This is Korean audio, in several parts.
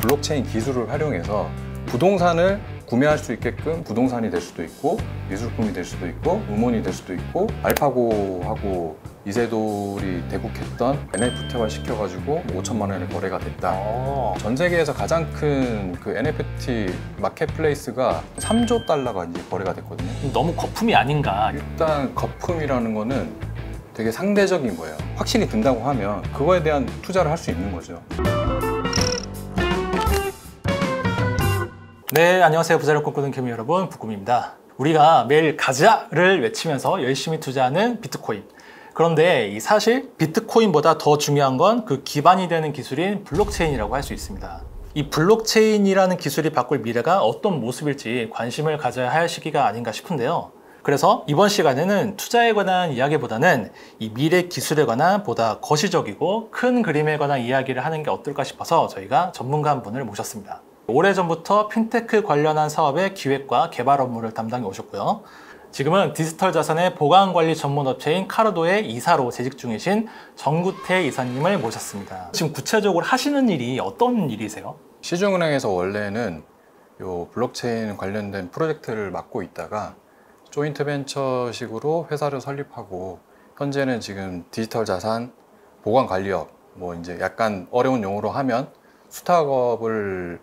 블록체인 기술을 활용해서 부동산을 구매할 수 있게끔 부동산이 될 수도 있고 미술품이 될 수도 있고 음원이 될 수도 있고 알파고하고 이세돌이 대국했던 NFT화 시켜가지고 5천만 원에 거래가 됐다. 전 세계에서 가장 큰 그 NFT 마켓플레이스가 3조 달러가 이제 거래가 됐거든요. 너무 거품이 아닌가. 일단 거품이라는 거는 되게 상대적인 거예요. 확신이 든다고 하면 그거에 대한 투자를 할 수 있는 거죠. 네, 안녕하세요. 부자를 꿈꾸는 개미 여러분, 북꿈입니다. 우리가 매일 가자를 외치면서 열심히 투자하는 비트코인. 그런데 사실 비트코인보다 더 중요한 건 그 기반이 되는 기술인 블록체인이라고 할 수 있습니다. 이 블록체인이라는 기술이 바꿀 미래가 어떤 모습일지 관심을 가져야 할 시기가 아닌가 싶은데요. 그래서 이번 시간에는 투자에 관한 이야기보다는 이 미래 기술에 관한 보다 거시적이고 큰 그림에 관한 이야기를 하는 게 어떨까 싶어서 저희가 전문가 한 분을 모셨습니다. 오래전부터 핀테크 관련한 사업의 기획과 개발 업무를 담당해 오셨고요. 지금은 디지털 자산의 보관관리 전문 업체인 카르도의 이사로 재직 중이신 정구태 이사님을 모셨습니다. 지금 구체적으로 하시는 일이 어떤 일이세요? 시중은행에서 원래는 요 블록체인 관련된 프로젝트를 맡고 있다가 조인트 벤처식으로 회사를 설립하고 현재는 지금 디지털 자산 보관관리업, 뭐 이제 약간 어려운 용어로 하면 수탁업을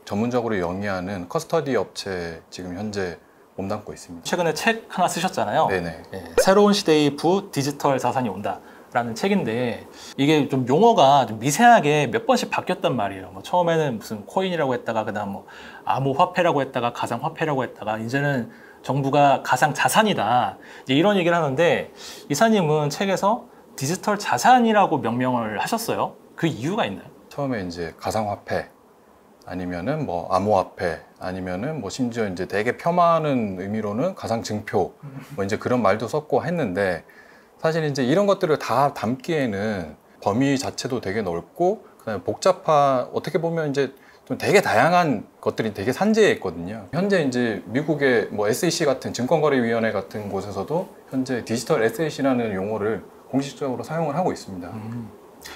전문적으로 영위하는 커스터디 업체 지금 현재 몸담고 있습니다. 최근에 책 하나 쓰셨잖아요. 네네. 네, 새로운 시대의 디지털 자산이 온다 라는 책인데 이게 좀 용어가 좀 미세하게 몇 번씩 바뀌었단 말이에요. 뭐 처음에는 무슨 코인이라고 했다가 그다음 뭐 암호화폐라고 했다가 가상화폐라고 했다가 이제는 정부가 가상 자산이다 이제 이런 얘기를 하는데 이사님은 책에서 디지털 자산이라고 명명을 하셨어요. 그 이유가 있나요? 처음에 이제 가상화폐 아니면은 뭐 암호화폐 아니면은 뭐 심지어 이제 되게 폄하하는 의미로는 가상증표 뭐 이제 그런 말도 썼고 했는데 사실 이제 이런 것들을 다 담기에는 범위 자체도 되게 넓고 그다음에 어떻게 보면 이제 좀 되게 다양한 것들이 되게 산재해 있거든요. 현재 이제 미국의 뭐 SEC 같은 증권거래위원회 같은 곳에서도 현재 디지털 에셋이라는 용어를 공식적으로 사용을 하고 있습니다.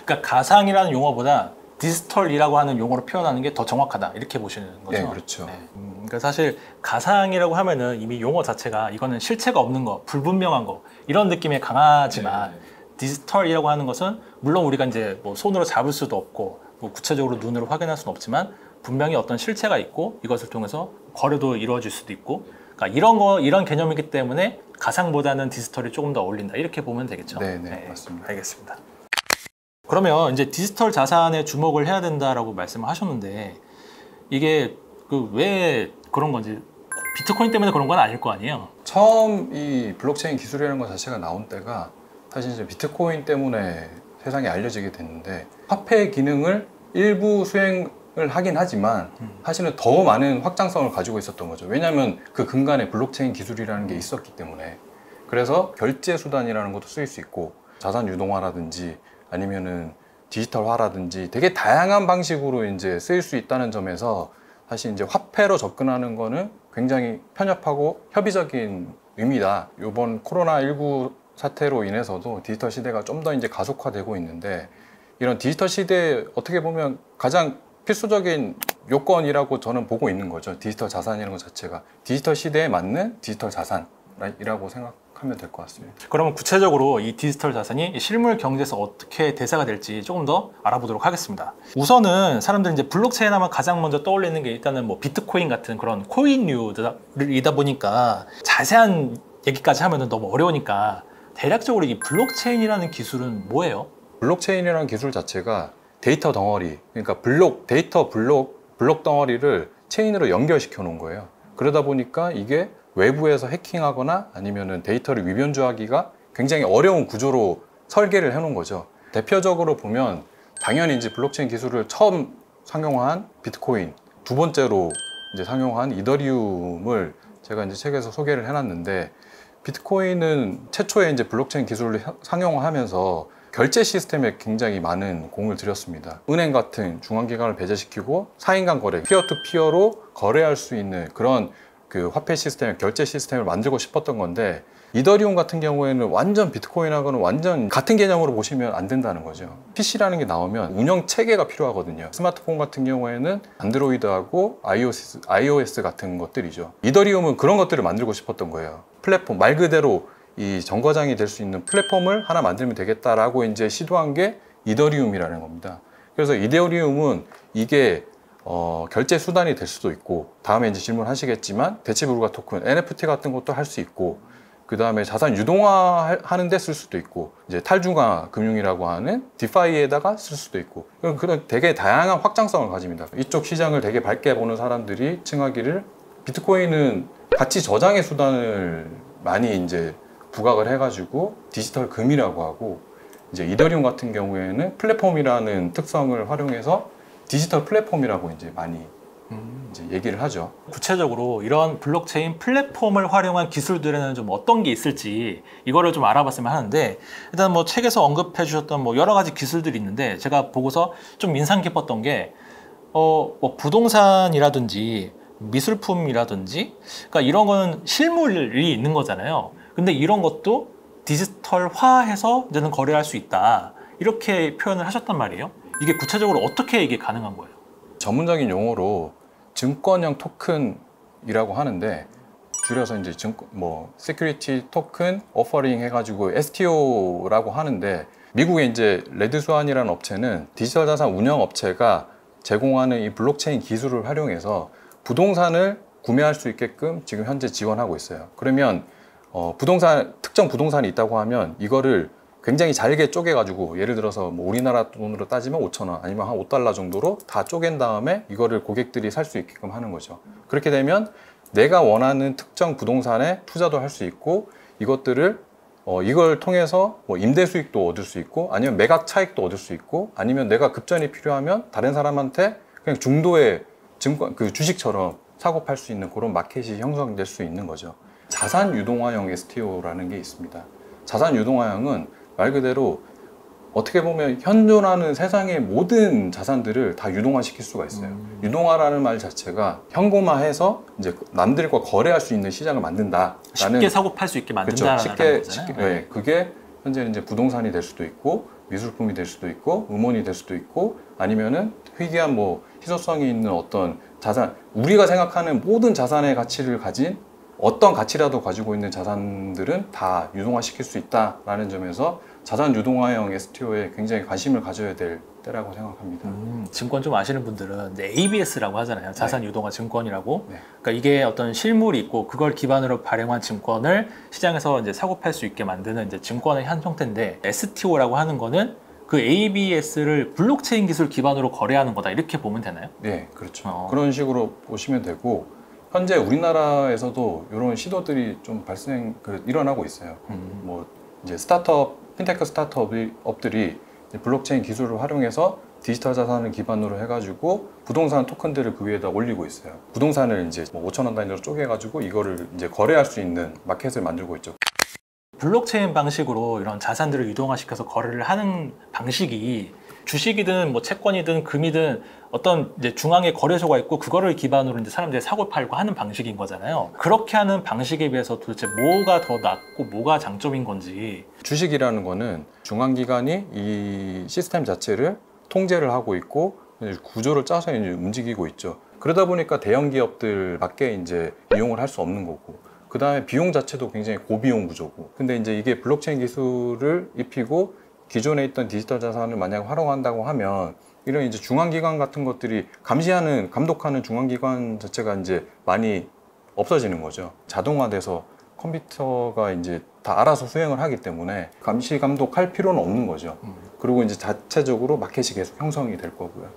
그러니까 가상이라는 용어보다 디지털이라고 하는 용어로 표현하는 게 더 정확하다 이렇게 보시는 거죠? 네, 그렇죠. 네. 그러니까 사실 가상이라고 하면은 이미 용어 자체가 이거는 실체가 없는 거, 불분명한 거 이런 느낌이 강하지만 네. 디지털이라고 하는 것은 물론 우리가 이제 뭐 손으로 잡을 수도 없고 뭐 구체적으로 눈으로 확인할 수는 없지만 분명히 어떤 실체가 있고 이것을 통해서 거래도 이루어질 수도 있고 그러니까 이런 개념이기 때문에 가상보다는 디지털이 조금 더 어울린다 이렇게 보면 되겠죠? 네, 맞습니다. 알겠습니다. 그러면 이제 디지털 자산에 주목을 해야 된다라고 말씀을 하셨는데 이게 왜 그런 건지 비트코인 때문에 그런 건 아닐 거 아니에요? 처음 이 블록체인 기술이라는 것 자체가 나온 때가 사실 이제 비트코인 때문에 세상에 알려지게 됐는데 화폐의 기능을 일부 수행을 하긴 하지만 사실은 더 많은 확장성을 가지고 있었던 거죠. 왜냐하면 그 근간에 블록체인 기술이라는 게 있었기 때문에. 그래서 결제 수단이라는 것도 쓰일 수 있고 자산 유동화라든지 아니면은 디지털화라든지 되게 다양한 방식으로 이제 쓰일 수 있다는 점에서 사실 이제 화폐로 접근하는 거는 굉장히 편협하고 협의적인 의미다. 이번 코로나19 사태로 인해서도 디지털 시대가 좀 더 이제 가속화되고 있는데 이런 디지털 시대에 어떻게 보면 가장 필수적인 요건이라고 저는 보고 있는 거죠. 디지털 자산이라는 것 자체가 디지털 시대에 맞는 디지털 자산이라고 생각하면 될 것 같습니다. 그러면 구체적으로 이 디지털 자산이 실물 경제에서 어떻게 대세가 될지 조금 더 알아보도록 하겠습니다. 우선은 사람들이 이제 블록체인 하면 가장 먼저 떠올리는 게 일단은 뭐 비트코인 같은 그런 코인류이다 보니까 자세한 얘기까지 하면은 너무 어려우니까 대략적으로 이 블록체인이라는 기술은 뭐예요? 블록체인이라는 기술 자체가 데이터 덩어리, 그러니까 블록 덩어리를 체인으로 연결시켜 놓은 거예요. 그러다 보니까 이게 외부에서 해킹하거나 아니면은 데이터를 위변조하기가 굉장히 어려운 구조로 설계를 해 놓은 거죠. 대표적으로 보면 당연히 이제 블록체인 기술을 처음 상용한 비트코인, 두 번째로 이제 상용한 이더리움을 제가 이제 책에서 소개를 해놨는데 비트코인은 최초에 이제 블록체인 기술을 상용하면서 결제 시스템에 굉장히 많은 공을 들였습니다. 은행 같은 중앙기관을 배제시키고 4인 간 거래, 피어 투 피어로 거래할 수 있는 그런 그 화폐 시스템, 결제 시스템을 만들고 싶었던 건데 이더리움 같은 경우에는 완전 비트코인하고는 완전 같은 개념으로 보시면 안 된다는 거죠. PC라는 게 나오면 운영 체계가 필요하거든요. 스마트폰 같은 경우에는 안드로이드하고 iOS 같은 것들이죠. 이더리움은 그런 것들을 만들고 싶었던 거예요. 플랫폼, 말 그대로 이 정거장이 될 수 있는 플랫폼을 하나 만들면 되겠다라고 이제 시도한 게 이더리움이라는 겁니다. 그래서 이더리움은 이게 결제 수단이 될 수도 있고, 다음에 이제 질문하시겠지만 대체 불가 토큰, NFT 같은 것도 할 수 있고, 그 다음에 자산 유동화 하는데 쓸 수도 있고, 이제 탈중앙 금융이라고 하는 디파이에다가 쓸 수도 있고, 그런 되게 다양한 확장성을 가집니다. 이쪽 시장을 되게 밝게 보는 사람들이 칭하기를 비트코인은 가치 저장의 수단을 많이 이제 부각을 해가지고 디지털 금이라고 하고, 이제 이더리움 같은 경우에는 플랫폼이라는 특성을 활용해서 디지털 플랫폼이라고 이제 많이 이제 얘기를 하죠. 구체적으로 이런 블록체인 플랫폼을 활용한 기술들에는 좀 어떤 게 있을지 이거를 좀 알아봤으면 하는데, 일단 뭐 책에서 언급해 주셨던 뭐 여러 가지 기술들이 있는데 제가 보고서 좀 인상 깊었던 게 뭐 부동산이라든지 미술품이라든지, 그러니까 이런 거는 실물이 있는 거잖아요. 근데 이런 것도 디지털화해서 이제는 거래할 수 있다, 이렇게 표현을 하셨단 말이에요. 이게 구체적으로 어떻게 이게 가능한 거예요? 전문적인 용어로 증권형 토큰이라고 하는데, 줄여서 이제 Security Token Offering 해가지고 STO라고 하는데, 미국의 이제 레드스완이라는 업체는 디지털 자산 운영 업체가 제공하는 이 블록체인 기술을 활용해서 부동산을 구매할 수 있게끔 지금 현재 지원하고 있어요. 그러면 특정 부동산이 있다고 하면 이거를 굉장히 잘게 쪼개가지고, 예를 들어서 뭐 우리나라 돈으로 따지면 5,000원 아니면 한 $5 정도로 다 쪼갠 다음에 이거를 고객들이 살 수 있게끔 하는 거죠. 그렇게 되면 내가 원하는 특정 부동산에 투자도 할 수 있고, 이것들을 이걸 통해서 뭐 임대 수익도 얻을 수 있고, 아니면 매각 차익도 얻을 수 있고, 아니면 내가 급전이 필요하면 다른 사람한테 그냥 중도의 증권, 그 주식처럼 사고 팔 수 있는 그런 마켓이 형성될 수 있는 거죠. 자산 유동화형 STO라는 게 있습니다. 자산 유동화형은 말 그대로 어떻게 보면 현존하는 세상의 모든 자산들을 다 유동화시킬 수가 있어요. 유동화라는 말 자체가 현금화해서 이제 남들과 거래할 수 있는 시장을 만든다. 쉽게 사고 팔 수 있게 만든다라는 거잖아요. 쉽게, 네. 그게 현재는 이제 부동산이 될 수도 있고, 미술품이 될 수도 있고, 음원이 될 수도 있고, 아니면은 희귀한 뭐 희소성이 있는 어떤 자산, 우리가 생각하는 모든 자산의 가치를 가진 어떤 가치라도 가지고 있는 자산들은 다 유동화시킬 수 있다라는 점에서 자산 유동화형 STO에 굉장히 관심을 가져야 될 때라고 생각합니다. 증권 좀 아시는 분들은 ABS라고 하잖아요. 자산 유동화 증권이라고. 네. 그러니까 이게 어떤 실물이 있고 그걸 기반으로 발행한 증권을 시장에서 이제 사고 팔 수 있게 만드는 이제 증권의 한 형태인데, STO라고 하는 거는 그 ABS를 블록체인 기술 기반으로 거래하는 거다, 이렇게 보면 되나요? 네, 그렇죠. 그런 식으로 보시면 되고, 현재 우리나라에서도 이런 시도들이 좀 일어나고 있어요. 뭐 이제 핀테크 스타트업들이 블록체인 기술을 활용해서 디지털 자산을 기반으로 해가지고 부동산 토큰들을 그 위에다 올리고 있어요. 부동산을 이제 5,000원 단위로 쪼개가지고 이거를 이제 거래할 수 있는 마켓을 만들고 있죠. 블록체인 방식으로 이런 자산들을 유동화시켜서 거래를 하는 방식이 주식이든 뭐 채권이든 금이든 어떤 이제 중앙에 거래소가 있고 그거를 기반으로 이제 사람들이 사고 팔고 하는 방식인 거잖아요. 그렇게 하는 방식에 비해서 도대체 뭐가 더 낫고 뭐가 장점인 건지. 주식이라는 거는 중앙기관이 이 시스템 자체를 통제를 하고 있고 구조를 짜서 이제 움직이고 있죠. 그러다 보니까 대형 기업들밖에 이제 이용을 할 수 없는 거고, 그 다음에 비용 자체도 굉장히 고비용 구조고. 근데 이제 이게 블록체인 기술을 입히고 기존에 있던 디지털 자산을 만약 활용한다고 하면 이런 이제 중앙기관 같은 것들이 감독하는 중앙기관 자체가 이제 많이 없어지는 거죠. 자동화돼서 컴퓨터가 이제 다 알아서 수행을 하기 때문에 감시 감독할 필요는 없는 거죠. 그리고 이제 자체적으로 마켓이 계속 형성이 될 거고요.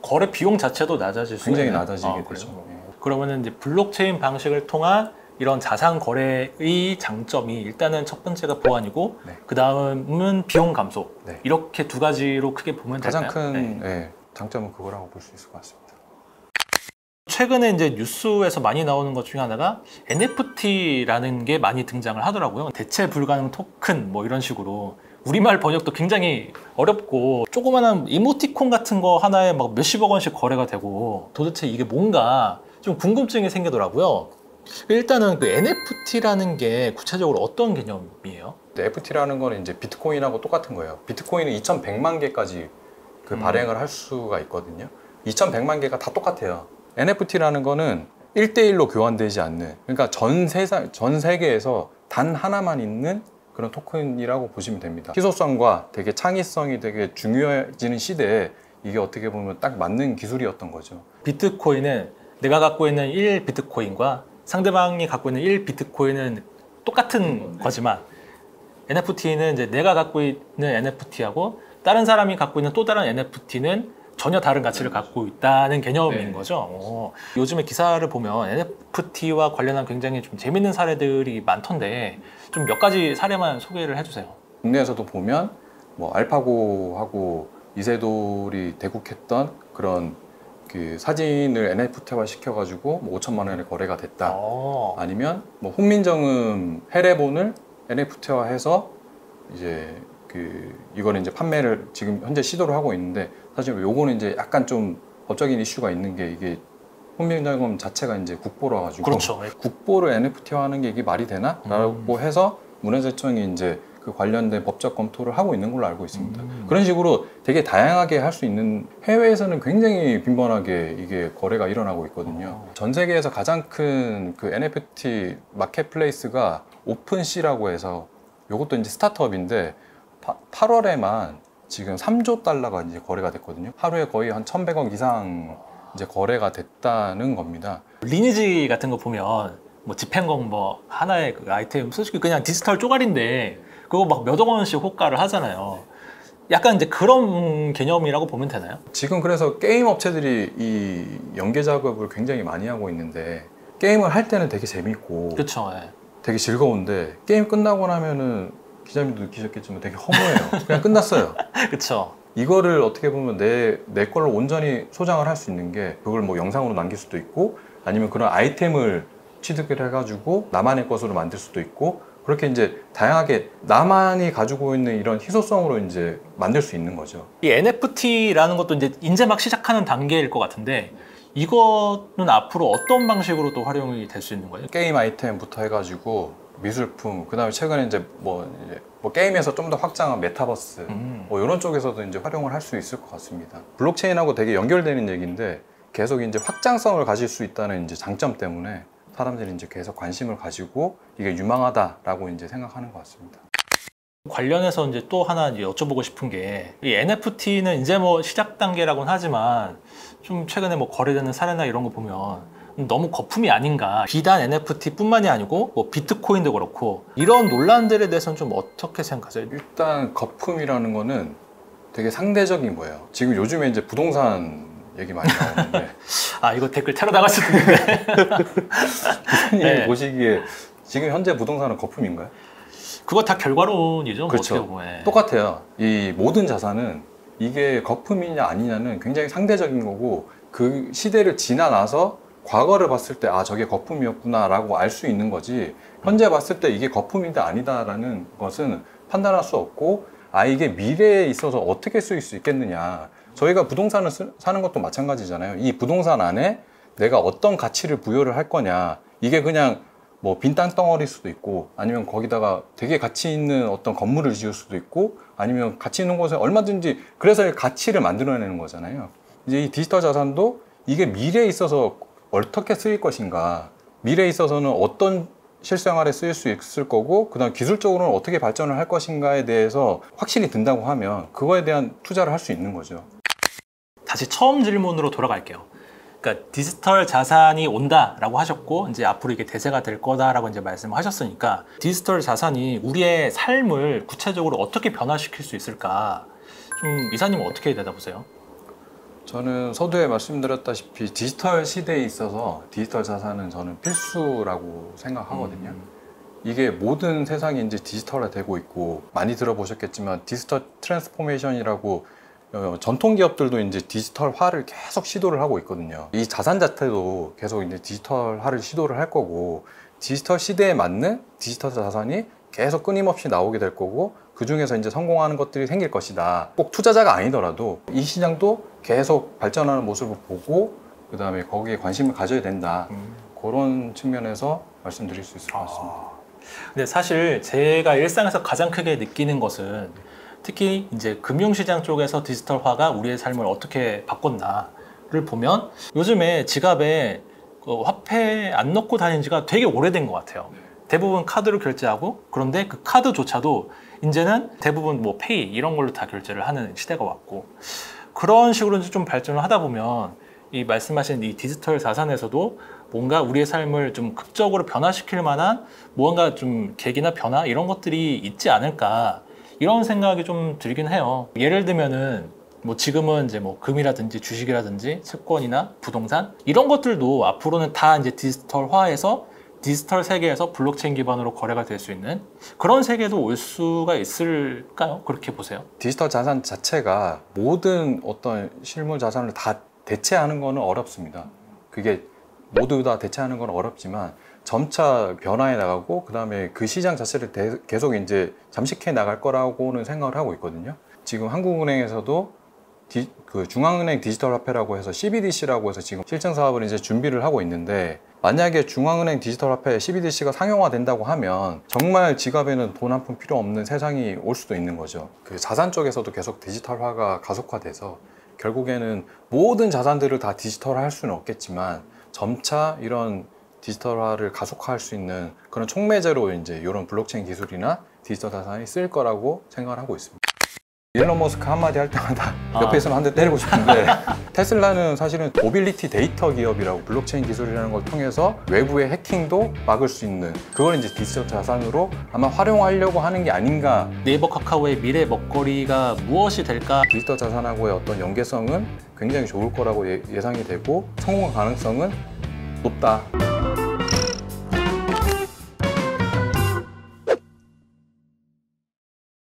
거래 비용 자체도 낮아질 수 굉장히 있나요? 낮아지게 되죠. 네. 그러면은 이제 블록체인 방식을 통한 이런 자산 거래의 장점이 일단은 첫 번째가 보안이고, 네. 그 다음은 비용 감소. 네. 이렇게 두 가지로 크게 보면 가장 될까요? 큰 네. 장점은 그거라고 볼 수 있을 것 같습니다. 최근에 이제 뉴스에서 많이 나오는 것 중에 하나가 NFT라는 게 많이 등장을 하더라고요. 대체 불가능 토큰 뭐 이런 식으로. 우리말 번역도 굉장히 어렵고, 조그마한 이모티콘 같은 거 하나에 막 몇십억 원씩 거래가 되고, 도대체 이게 뭔가 좀 궁금증이 생기더라고요. 일단은 그 NFT라는 게 구체적으로 어떤 개념이에요? FT라는 거는 이제 비트코인하고 똑같은 거예요. 비트코인은 2,100만 개까지 그 발행을 할 수가 있거든요. 2,100만 개가 다 똑같아요. NFT라는 거는 1대1로 교환되지 않는, 그러니까 전 세계에서 단 하나만 있는 그런 토큰이라고 보시면 됩니다. 희소성과 되게 창의성이 되게 중요해지는 시대에 이게 어떻게 보면 딱 맞는 기술이었던 거죠. 비트코인은 내가 갖고 있는 1비트코인과 상대방이 갖고 있는 1비트코인은 똑같은 거지만 NFT는 이제 내가 갖고 있는 NFT하고 다른 사람이 갖고 있는 또 다른 NFT는 전혀 다른 가치를 갖고 있다는 개념인 거죠. 요즘에 기사를 보면 NFT와 관련한 굉장히 좀 재밌는 사례들이 많던데 좀 몇 가지 사례만 소개를 해주세요. 국내에서도 보면 뭐 알파고하고 이세돌이 대국했던 그런 그 사진을 NFT화 시켜가지고 뭐 5천만 원에 거래가 됐다. 아니면 뭐 훈민정음 해례본을 NFT화해서 이제 이거는 이제 판매를 지금 현재 시도를 하고 있는데, 사실 요거는 이제 약간 좀 법적인 이슈가 있는 게, 이게 훈민정음 자체가 이제 국보라 가지고 그렇죠. 국보를 NFT화하는 게 이게 말이 되나? 라고 해서 문화재청이 이제 그 관련된 법적 검토를 하고 있는 걸로 알고 있습니다. 그런 식으로 되게 다양하게 할 수 있는, 해외에서는 굉장히 빈번하게 이게 거래가 일어나고 있거든요. 전 세계에서 가장 큰 그 NFT 마켓플레이스가 오픈시라고 해서, 요것도 이제 스타트업인데 8월에만 지금 3조 달러가 이제 거래가 됐거든요. 하루에 거의 한 1,100억 이상 이제 거래가 됐다는 겁니다. 리니지 같은 거 보면 뭐 집행검 뭐 하나의 그 아이템 솔직히 그냥 디지털 쪼가리인데 그거 막 몇억 원씩 호가를 하잖아요. 약간 이제 그런 개념이라고 보면 되나요? 지금 그래서 게임 업체들이 이 연계 작업을 굉장히 많이 하고 있는데, 게임을 할 때는 되게 재밌고 그렇죠. 되게 즐거운데 게임 끝나고 나면은 기자님도 느끼셨겠지만 되게 허무해요. 그냥 끝났어요. 그렇죠. 이거를 어떻게 보면 내 걸로 온전히 소장을 할 수 있는 게, 그걸 뭐 영상으로 남길 수도 있고 아니면 그런 아이템을 취득을 해가지고 나만의 것으로 만들 수도 있고, 그렇게 이제 다양하게 나만이 가지고 있는 이런 희소성으로 이제 만들 수 있는 거죠. 이 NFT라는 것도 이제 막 시작하는 단계일 것 같은데 이거는 앞으로 어떤 방식으로 또 활용이 될 수 있는 거예요? 게임 아이템부터 해가지고 미술품, 그다음에 최근에 이제 뭐 게임에서 좀 더 확장한 메타버스, 뭐 이런 쪽에서도 이제 활용을 할 수 있을 것 같습니다. 블록체인하고 되게 연결되는 얘기인데, 계속 이제 확장성을 가질 수 있다는 이제 장점 때문에 사람들이 이제 계속 관심을 가지고 이게 유망하다라고 이제 생각하는 것 같습니다. 관련해서 이제 또 하나 이제 여쭤보고 싶은 게, 이 NFT는 이제 뭐 시작 단계라고는 하지만 좀 최근에 뭐 거래되는 사례나 이런 거 보면 너무 거품이 아닌가. 비단 NFT뿐만이 아니고 뭐 비트코인도 그렇고 이런 논란들에 대해서는 좀 어떻게 생각하세요? 일단 거품이라는 거는 되게 상대적인 거예요. 지금 요즘에 이제 부동산 얘기 많이 나오는데 아, 이거 댓글 테러 나갈 수도 있는데. 기자님이 보시기에 지금 현재 부동산은 거품인가요? 그거 다 결과론이죠. 그렇죠. 뭐 어떻게 보면. 똑같아요. 이 모든 자산은 이게 거품이냐 아니냐는 굉장히 상대적인 거고, 그 시대를 지나나서 과거를 봤을 때 아, 저게 거품이었구나 라고 알 수 있는 거지, 현재 봤을 때 이게 거품이다 아니다라는 것은 판단할 수 없고, 아, 이게 미래에 있어서 어떻게 쓰일 수 있겠느냐. 저희가 부동산을 사는 것도 마찬가지잖아요. 이 부동산 안에 내가 어떤 가치를 부여를 할 거냐. 이게 그냥 뭐 빈 땅덩어리일 수도 있고, 아니면 거기다가 되게 가치 있는 어떤 건물을 지을 수도 있고, 아니면 가치 있는 곳에 얼마든지, 그래서 가치를 만들어내는 거잖아요. 이제 이 디지털 자산도 이게 미래에 있어서 어떻게 쓰일 것인가, 미래에 있어서는 어떤 실생활에 쓰일 수 있을 거고, 그다음 기술적으로는 어떻게 발전을 할 것인가에 대해서 확신이 든다고 하면 그거에 대한 투자를 할 수 있는 거죠. 다시 처음 질문으로 돌아갈게요. 그러니까 디지털 자산이 온다라고 하셨고 이제 앞으로 이게 대세가 될 거다라고 이제 말씀하셨으니까, 디지털 자산이 우리의 삶을 구체적으로 어떻게 변화시킬 수 있을까? 좀 이사님은 어떻게 대답하세요? 저는 서두에 말씀드렸다시피 디지털 시대에 있어서 디지털 자산은 저는 필수라고 생각하거든요. 이게 모든 세상이 이제 디지털화되고 있고, 많이 들어보셨겠지만 디지털 트랜스포메이션이라고 전통 기업들도 이제 디지털화를 계속 시도를 하고 있거든요. 이 자산 자체도 계속 이제 디지털화를 시도를 할 거고, 디지털 시대에 맞는 디지털 자산이 계속 끊임없이 나오게 될 거고, 그 중에서 이제 성공하는 것들이 생길 것이다. 꼭 투자자가 아니더라도 이 시장도 계속 발전하는 모습을 보고, 그 다음에 거기에 관심을 가져야 된다. 그런 측면에서 말씀드릴 수 있을 것 같습니다. 근데 사실 제가 일상에서 가장 크게 느끼는 것은 특히 이제 금융시장 쪽에서 디지털화가 우리의 삶을 어떻게 바꿨나를 보면 요즘에 지갑에 화폐 안 넣고 다닌 지가 되게 오래된 것 같아요. 대부분 카드로 결제하고, 그런데 그 카드조차도 이제는 대부분 뭐 페이 이런 걸로 다 결제를 하는 시대가 왔고, 그런 식으로 이제 좀 발전을 하다 보면 이 말씀하신 이 디지털 자산에서도 뭔가 우리의 삶을 좀 극적으로 변화시킬 만한 무언가 좀 계기나 변화 이런 것들이 있지 않을까, 이런 생각이 좀 들긴 해요. 예를 들면은 뭐 지금은 이제 뭐 금이라든지 주식이라든지 채권이나 부동산 이런 것들도 앞으로는 다 이제 디지털화해서 디지털 세계에서 블록체인 기반으로 거래가 될 수 있는 그런 세계도 올 수가 있을까요? 그렇게 보세요. 디지털 자산 자체가 모든 어떤 실물 자산을 다 대체하는 거는 어렵습니다. 그게 모두 다 대체하는 건 어렵지만 점차 변화해 나가고, 그다음에 그 시장 자체를 계속 이제 잠식해 나갈 거라고는 생각을 하고 있거든요. 지금 한국은행에서도 그 중앙은행 디지털 화폐라고 해서 CBDC라고 해서 지금 실증 사업을 이제 준비를 하고 있는데, 만약에 중앙은행 디지털 화폐 CBDC가 상용화된다고 하면 정말 지갑에는 돈 한 푼 필요 없는 세상이 올 수도 있는 거죠. 그 자산 쪽에서도 계속 디지털화가 가속화돼서 결국에는 모든 자산들을 다 디지털화할 수는 없겠지만 점차 이런 디지털화를 가속화할 수 있는 그런 촉매제로 이제 이런 블록체인 기술이나 디지털 자산이 쓰일 거라고 생각을 하고 있습니다. 일론 머스크 한마디 할 때마다 옆에 있으면 한 대 때리고 싶은데, 테슬라는 사실은 모빌리티 데이터 기업이라고, 블록체인 기술이라는 걸 통해서 외부의 해킹도 막을 수 있는, 그걸 이제 디지털 자산으로 아마 활용하려고 하는 게 아닌가. 네이버 카카오의 미래 먹거리가 무엇이 될까? 디지털 자산하고의 어떤 연계성은 굉장히 좋을 거라고 예상이 되고 성공 가능성은 높다.